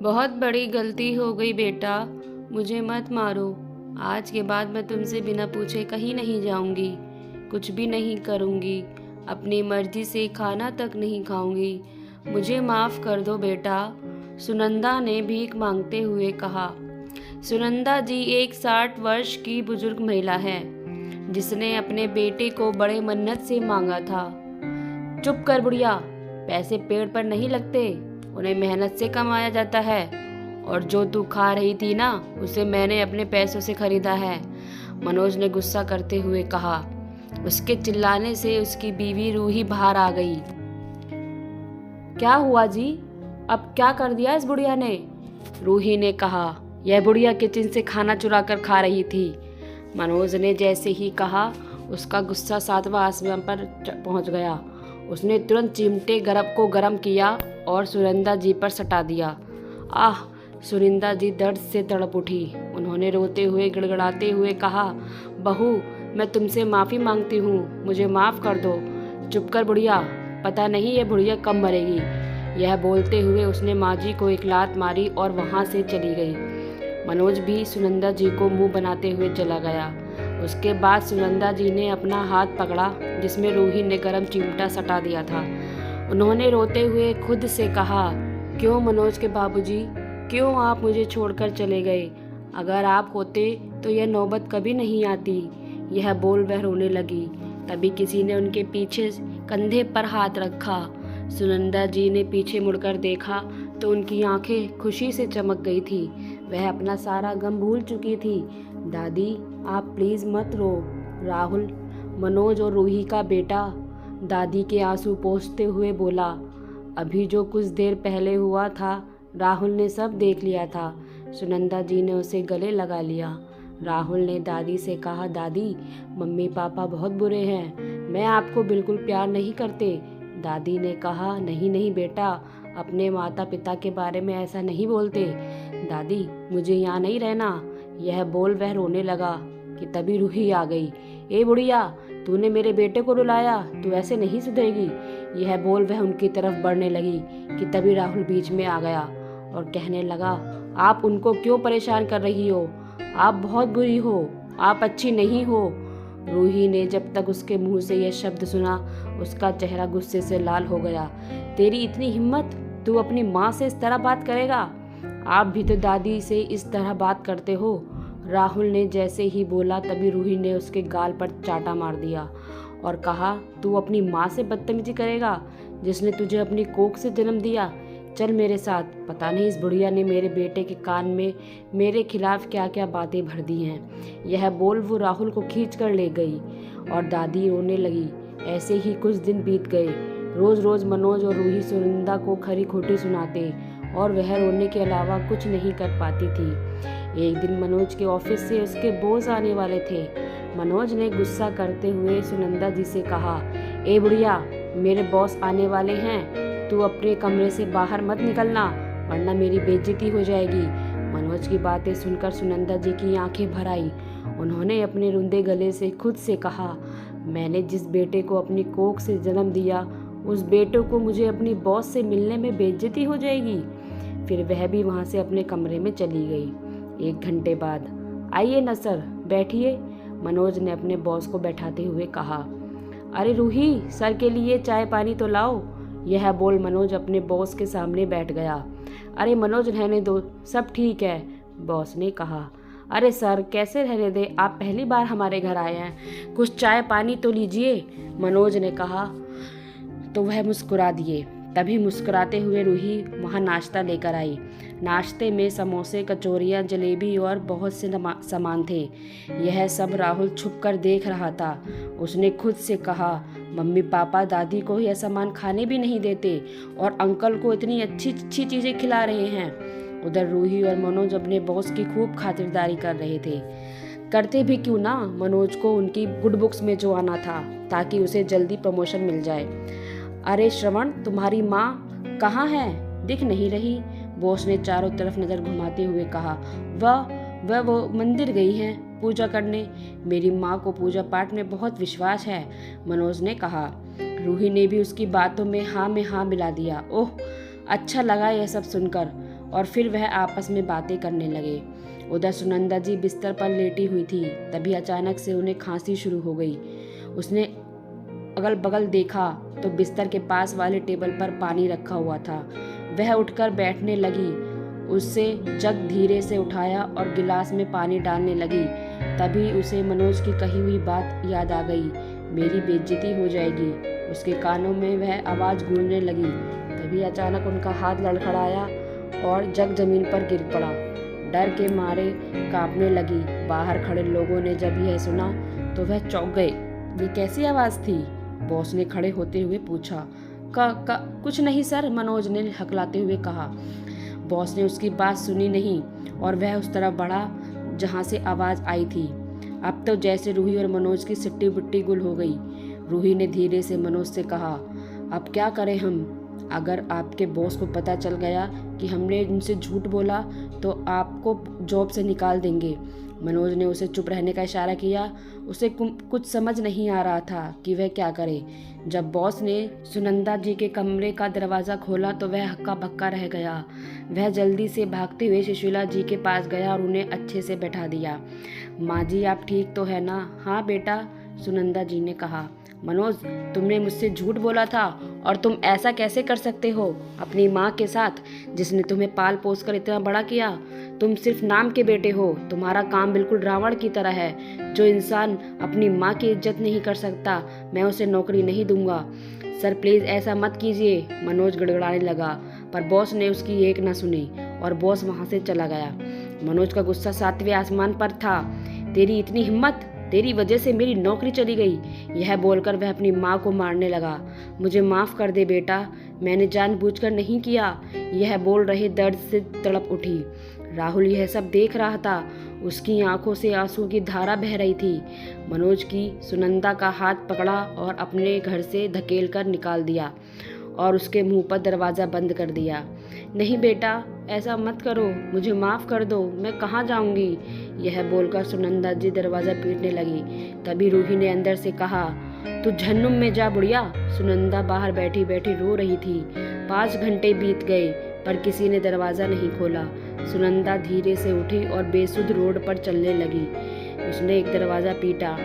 बहुत बड़ी गलती हो गई बेटा, मुझे मत मारो। आज के बाद मैं तुमसे बिना पूछे कहीं नहीं जाऊंगी, कुछ भी नहीं करूंगी, अपनी मर्जी से खाना तक नहीं खाऊंगी। मुझे माफ़ कर दो बेटा, सुनंदा ने भीख मांगते हुए कहा। सुनंदा जी एक 60 वर्ष की बुजुर्ग महिला है, जिसने अपने बेटे को बड़े मन्नत से मांगा था। चुप कर बुढ़िया, पैसे पेड़ पर नहीं लगते, उन्हें मेहनत से कमाया जाता है। और जो तू खा रही थी ना, उसे मैंने अपने पैसों से खरीदा है, मनोज ने गुस्सा करते हुए कहा। उसके चिल्लाने से उसकी बीवी रूही बाहर आ गई। क्या हुआ जी, अब क्या कर दिया इस बुढ़िया ने? रूही ने कहा। यह बुढ़िया किचन से खाना चुरा कर खा रही थी। मनोज ने जैसे ही कहा, उसका गुस्सा 7वां आसमान पर पहुंच गया। उसने तुरंत चिमटे को गर्म किया और सुनंदा जी पर सटा दिया। आह! सुनंदा जी दर्द से तड़प उठी। उन्होंने रोते हुए गिड़गिड़ाते हुए कहा, बहू, मैं तुमसे माफ़ी मांगती हूँ, मुझे माफ़ कर दो। चुप कर बुढ़िया, पता नहीं ये बुढ़िया कब मरेगी। यह बोलते हुए उसने माँ जी को एक लात मारी और वहाँ से चली गई। मनोज भी सुनंदा जी को मुंह बनाते हुए चला गया। उसके बाद सुनंदा जी ने अपना हाथ पकड़ा, जिसमें रूही ने गरम चिमटा सटा दिया था। उन्होंने रोते हुए खुद से कहा, क्यों मनोज के बाबूजी, क्यों आप मुझे छोड़कर चले गए? अगर आप होते तो यह नौबत कभी नहीं आती। यह बोल वह रोने लगी। तभी किसी ने उनके पीछे कंधे पर हाथ रखा। सुनंदा जी ने पीछे मुड़कर देखा तो उनकी आंखें खुशी से चमक गई थी। वह अपना सारा गम भूल चुकी थी। दादी, आप प्लीज़ मत रो। राहुल, मनोज और रूही का बेटा, दादी के आंसू पोंछते हुए बोला। अभी जो कुछ देर पहले हुआ था, राहुल ने सब देख लिया था। सुनंदा जी ने उसे गले लगा लिया। राहुल ने दादी से कहा, दादी, मम्मी पापा बहुत बुरे हैं, मैं आपको बिल्कुल प्यार नहीं करते। दादी ने कहा, नहीं नहीं बेटा, अपने माता पिता के बारे में ऐसा नहीं बोलते। दादी, मुझे यहाँ नहीं रहना। यह बोल वह रोने लगा कि तभी रूही आ गई। ए बुढ़िया, तूने मेरे बेटे को रुलाया, तू ऐसे नहीं सुधरेगी। यह बोल वह उनकी तरफ बढ़ने लगी कि तभी राहुल बीच में आ गया और कहने लगा, आप उनको क्यों परेशान कर रही हो? आप बहुत बुरी हो, आप अच्छी नहीं हो। रूही ने जब तक उसके मुंह से यह शब्द सुना, उसका चेहरा गुस्से से लाल हो गया। तेरी इतनी हिम्मत, तू अपनी माँ से इस तरह बात करेगा? आप भी तो दादी से इस तरह बात करते हो। राहुल ने जैसे ही बोला तभी रूही ने उसके गाल पर चाटा मार दिया और कहा, तू अपनी माँ से बदतमीजी करेगा, जिसने तुझे अपनी कोख से जन्म दिया? चल मेरे साथ। पता नहीं इस बुढ़िया ने मेरे बेटे के कान में मेरे खिलाफ क्या क्या बातें भर दी हैं। यह बोल वो राहुल को खींच कर ले गई और दादी रोने लगी। ऐसे ही कुछ दिन बीत गए। रोज रोज मनोज और रूही सुनंदा को खरी खोटी सुनाते और वह रोने के अलावा कुछ नहीं कर पाती थी। एक दिन मनोज के ऑफिस से उसके बॉस आने वाले थे। मनोज ने गुस्सा करते हुए सुनंदा जी से कहा, ए बुढ़िया, मेरे बॉस आने वाले हैं, तू अपने कमरे से बाहर मत निकलना, वरना मेरी बेइज्जती हो जाएगी। मनोज की बातें सुनकर सुनंदा जी की आंखें भर आई। उन्होंने अपने रुंधे गले से खुद से कहा, मैंने जिस बेटे को अपनी कोख से जन्म दिया, उस बेटे को मुझे अपनी बॉस से मिलने में बेइज्जती हो जाएगी। फिर वह भी वहाँ से अपने कमरे में चली गई। 1 घंटे बाद, आइए न सर, बैठिए, मनोज ने अपने बॉस को बैठाते हुए कहा। अरे रूही, सर के लिए चाय पानी तो लाओ। यह बोल मनोज अपने बॉस के सामने बैठ गया। अरे मनोज, रहने दो, सब ठीक है, बॉस ने कहा। अरे सर, कैसे रहने दे, आप पहली बार हमारे घर आए हैं, कुछ चाय पानी तो लीजिए, मनोज ने कहा। तो वह मुस्कुरा दिए। तभी मुस्कुराते हुए रूही वहाँ नाश्ता लेकर आई। नाश्ते में समोसे, कचौरियाँ, जलेबी और बहुत से सामान थे। यह सब राहुल छुपकर देख रहा था। उसने खुद से कहा, मम्मी पापा दादी को यह सामान खाने भी नहीं देते और अंकल को इतनी अच्छी अच्छी चीज़ें खिला रहे हैं। उधर रूही और मनोज अपने बॉस की खूब खातिरदारी कर रहे थे। करते भी क्यों ना, मनोज को उनकी गुड बुक्स में जो आना था, ताकि उसे जल्दी प्रमोशन मिल जाए। अरे श्रवण, तुम्हारी माँ कहाँ है, दिख नहीं रही, बॉस ने चारों तरफ नज़र घुमाते हुए कहा। वह वो मंदिर गई हैं पूजा करने, मेरी माँ को पूजा पाठ में बहुत विश्वास है, मनोज ने कहा। रूही ने भी उसकी बातों में हाँ मिला दिया। ओह, अच्छा लगा यह सब सुनकर। और फिर वह आपस में बातें करने लगे। उधर सुनंदा जी बिस्तर पर लेटी हुई थी। तभी अचानक से उन्हें खांसी शुरू हो गई। उसने अगल बगल देखा तो बिस्तर के पास वाले टेबल पर पानी रखा हुआ था। वह उठकर बैठने लगी, उससे जग धीरे से उठाया और गिलास में पानी डालने लगी। तभी उसे मनोज की कही हुई बात याद आ गई, मेरी बेइज्जती हो जाएगी। उसके कानों में वह आवाज़ गूंजने लगी। तभी अचानक उनका हाथ लड़खड़ाया और जग जमीन पर गिर पड़ा। डर के मारे कांपने लगी। बाहर खड़े लोगों ने जब यह सुना तो वह चौंक गए। ये कैसी आवाज़ थी? बॉस ने खड़े होते हुए पूछा। कुछ नहीं सर, मनोज ने हकलाते हुए कहा। बॉस ने उसकी बात सुनी नहीं और वह उस तरफ बढ़ा जहाँ से आवाज़ आई थी। अब तो जैसे रूही और मनोज की सिट्टी बुट्टी गुल हो गई। रूही ने धीरे से मनोज से कहा, अब क्या करें हम? अगर आपके बॉस को पता चल गया कि हमने उनसे झूठ बोला तो आपको जॉब से निकाल देंगे। मनोज ने उसे चुप रहने का इशारा किया। उसे कुछ समझ नहीं आ रहा था कि वह क्या करे। जब बॉस ने सुनंदा जी के कमरे का दरवाज़ा खोला तो वह हक्का बक्का रह गया। वह जल्दी से भागते हुए सुशीला जी के पास गया और उन्हें अच्छे से बैठा दिया। माँ जी, आप ठीक तो है ना? हाँ बेटा, सुनंदा जी ने कहा। मनोज, तुमने मुझसे झूठ बोला था और तुम ऐसा कैसे कर सकते हो अपनी माँ के साथ, जिसने तुम्हें पाल पोस कर इतना बड़ा किया? तुम सिर्फ नाम के बेटे हो। तुम्हारा काम बिल्कुल रावण की तरह है। जो इंसान अपनी माँ की इज्जत नहीं कर सकता, मैं उसे नौकरी नहीं दूंगा। सर प्लीज़ ऐसा मत कीजिए, मनोज गड़गड़ाने लगा। पर बॉस ने उसकी एक न सुनी और बॉस वहाँ से चला गया। मनोज का गुस्सा 7वें आसमान पर था। तेरी इतनी हिम्मत, तेरी वजह से मेरी नौकरी चली गई, यह बोलकर वह अपनी माँ को मारने लगा। मुझे माफ़ कर दे बेटा, मैंने जानबूझकर नहीं किया, यह बोल रहे दर्द से तड़प उठी। राहुल यह सब देख रहा था। उसकी आंखों से आंसू की धारा बह रही थी। मनोज की सुनंदा का हाथ पकड़ा और अपने घर से धकेल कर निकाल दिया और उसके मुंह पर दरवाज़ा बंद कर दिया। नहीं बेटा, ऐसा मत करो, मुझे माफ़ कर दो, मैं कहाँ जाऊँगी? यह बोलकर सुनंदा जी दरवाज़ा पीटने लगी। तभी रूही ने अंदर से कहा, तू झन्नुम में जा बुढ़िया। सुनंदा बाहर बैठी बैठी रो रही थी। 5 घंटे बीत गए पर किसी ने दरवाज़ा नहीं खोला। सुनंदा धीरे से उठी और बेसुध रोड पर चलने लगी। उसने एक दरवाज़ा पीटा।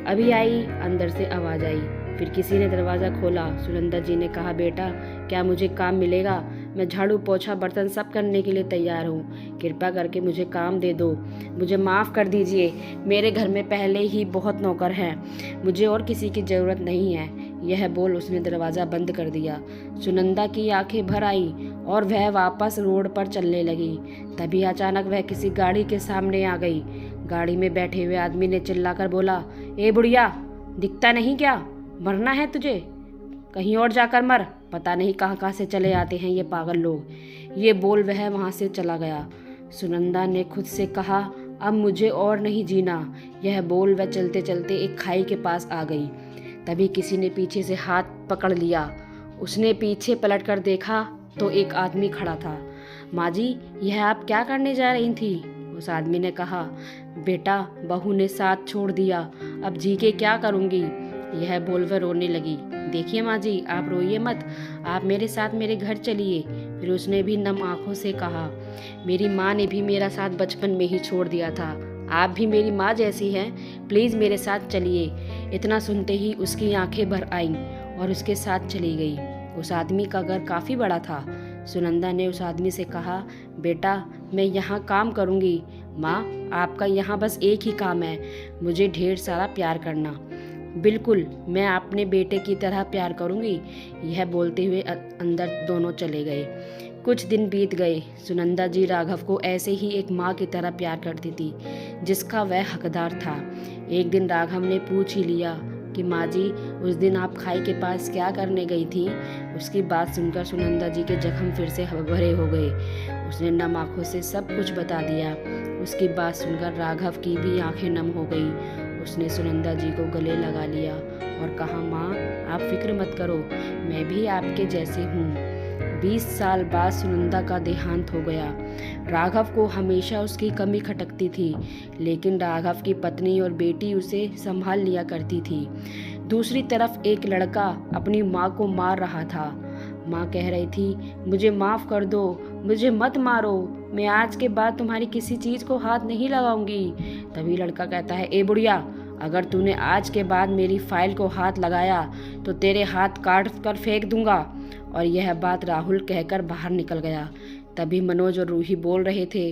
अभी आई, अंदर से आवाज़ आई। फिर किसी ने दरवाज़ा खोला। सुनंदा जी ने कहा, बेटा क्या मुझे काम मिलेगा? मैं झाड़ू पोछा बर्तन सब करने के लिए तैयार हूँ। कृपा करके मुझे काम दे दो। मुझे माफ़ कर दीजिए, मेरे घर में पहले ही बहुत नौकर हैं, मुझे और किसी की ज़रूरत नहीं है। यह बोल उसने दरवाज़ा बंद कर दिया। सुनंदा की आंखें भर आई और वह वापस रोड पर चलने लगी। तभी अचानक वह किसी गाड़ी के सामने आ गई। गाड़ी में बैठे हुए आदमी ने चिल्लाकर बोला, ए बुढ़िया, दिखता नहीं क्या? मरना है तुझे? कहीं और जाकर मर। पता नहीं कहाँ से चले आते हैं ये पागल लोग। ये बोल वह वहाँ से चला गया। सुनंदा ने खुद से कहा, अब मुझे और नहीं जीना। यह बोल वह चलते चलते एक खाई के पास आ गई। तभी किसी ने पीछे से हाथ पकड़ लिया। उसने पीछे पलटकर देखा तो एक आदमी खड़ा था। माँ जी, यह आप क्या करने जा रही थी? उस आदमी ने कहा, बेटा बहू ने साथ छोड़ दिया, अब जी के क्या करूँगी? यह बोल वह रोने लगी। देखिए माँ जी, आप रोइए मत, आप मेरे साथ मेरे घर चलिए। फिर उसने भी नम आंखों से कहा, मेरी माँ ने भी मेरा साथ बचपन में ही छोड़ दिया था, आप भी मेरी माँ जैसी हैं, प्लीज़ मेरे साथ चलिए। इतना सुनते ही उसकी आंखें भर आईं और उसके साथ चली गई। उस आदमी का घर काफ़ी बड़ा था। सुनंदा ने उस आदमी से कहा, बेटा मैं यहाँ काम करूँगी। माँ, आपका यहाँ बस एक ही काम है, मुझे ढेर सारा प्यार करना। बिल्कुल, मैं अपने बेटे की तरह प्यार करूँगी। यह बोलते हुए अंदर दोनों चले गए। कुछ दिन बीत गए। सुनंदा जी राघव को ऐसे ही एक माँ की तरह प्यार करती थी, जिसका वह हकदार था। एक दिन राघव ने पूछ ही लिया कि माँ जी, उस दिन आप खाई के पास क्या करने गई थी? उसकी बात सुनकर सुनंदा जी के जख्म फिर से भरे हो गए। उसने नम आँखों से सब कुछ बता दिया। उसकी बात सुनकर राघव की भी आंखें नम हो गई। उसने सुनंदा जी को गले लगा लिया और कहा, माँ आप फिक्र मत करो, मैं भी आपके जैसे हूँ। 20 साल बाद सुनंदा का देहांत हो गया। राघव को हमेशा उसकी कमी खटकती थी, लेकिन राघव की पत्नी और बेटी उसे संभाल लिया करती थी। दूसरी तरफ एक लड़का अपनी माँ को मार रहा था। माँ कह रही थी, मुझे माफ़ कर दो, मुझे मत मारो, मैं आज के बाद तुम्हारी किसी चीज़ को हाथ नहीं लगाऊंगी। तभी लड़का कहता है, ए बुढ़िया, अगर तूने आज के बाद मेरी फाइल को हाथ लगाया तो तेरे हाथ काट कर फेंक दूंगा। और यह बात राहुल कहकर बाहर निकल गया। तभी मनोज और रूही बोल रहे थे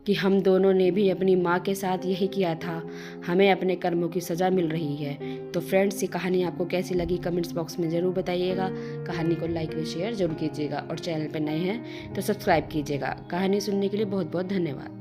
कि हम दोनों ने भी अपनी माँ के साथ यही किया था, हमें अपने कर्मों की सज़ा मिल रही है। तो फ्रेंड्स, ये कहानी आपको कैसी लगी कमेंट्स बॉक्स में ज़रूर बताइएगा। कहानी को लाइक व शेयर जरूर कीजिएगा और चैनल पर नए हैं तो सब्सक्राइब कीजिएगा। कहानी सुनने के लिए बहुत बहुत धन्यवाद।